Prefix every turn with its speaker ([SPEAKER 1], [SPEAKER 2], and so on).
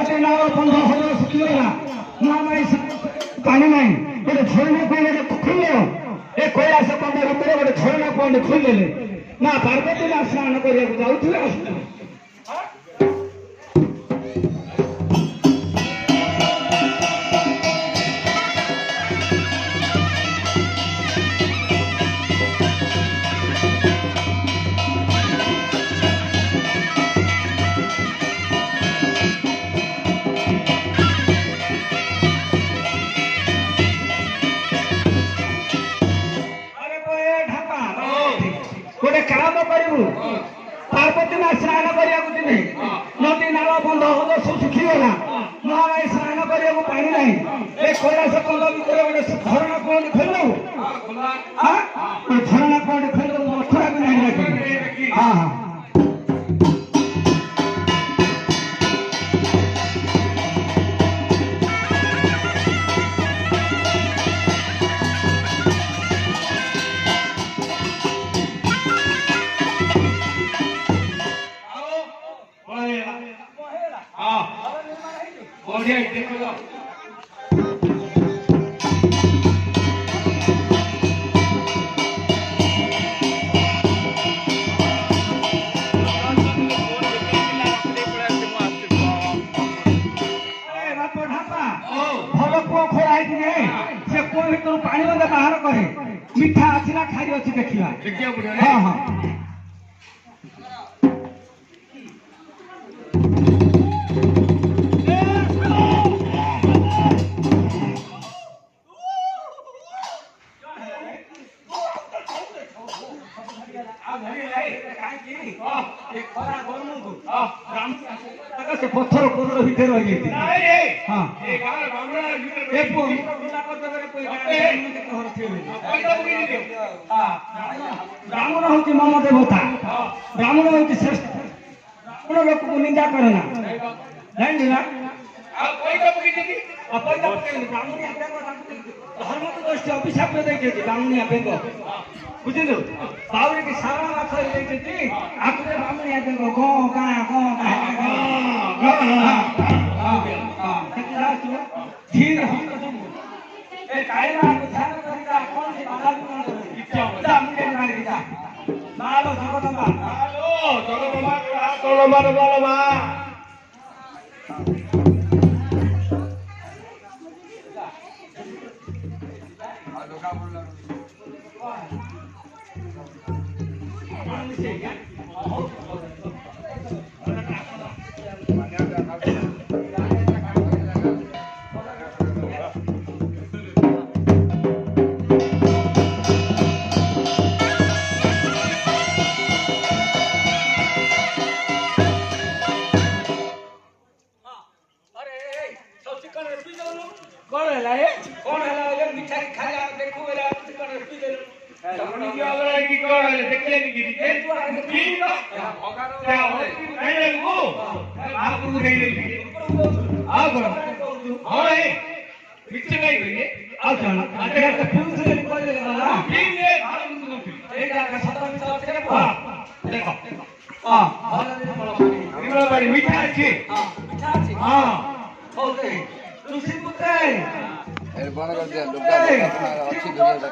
[SPEAKER 1] नदी नाल बंध हो सुखिगला पानी नहीं गोटे झरना खोले खुले ए कैलाश बंध भितर गोटे झरना पॉइंट खोलदेले ना पार्वती ना स्नान करने जाऊे गोटे काम करू पार्वती ना स्नान करने नदी नाल बंध हो सब सुखीगला महामाई स्नान करने पानी ना कैलाश बंध भर गोटे झरना पॉइंट खोलू झरना पॉइंट खोल मथुरा भी नहीं रखी हाँ हाँ पानी बंद बाहर करे मीठा अच्छी ना खाई अच्छी देखा हाँ हाँ पत्थर पत्थर भीतर रही ब्राह्मण हूँ मम देवता ब्राह्मण हूँ श्रेष्ठ ब्राह्मण लोक को निंदा करे ना जानी ना धर्म तो दृष्टि अभिशाप देखिए ब्राह्मणिया बेंग बुझलु बाउरी की सारा माछ देखिए आखिर ब्राह्मणिया बेंग गो गा गो धीर ए कायरा को ध्यान करिता कौन से बाधा इच्छा मुंडे मारी दिता नालो जगदम्बा तोलमा बलमा कौन है मिठा खाया देखो मेरा चिकन रेसिपी दे अपनी की वाला की कौन है देखले नहीं गिरी ए तू की ना क्या हो नहीं वो आपको नहीं लगी आप और है मिक्स नहीं हुई है आप जाना अगर तो फूल से निकल जाएगा ना ठीक है एक का सत्ता में सब से देखो हां बड़ा बड़ी मीठा अच्छी मीठा अच्छी हां ओके तुलसी पुत्र
[SPEAKER 2] बन कर दिया दुर्गा अच्छी दुनिया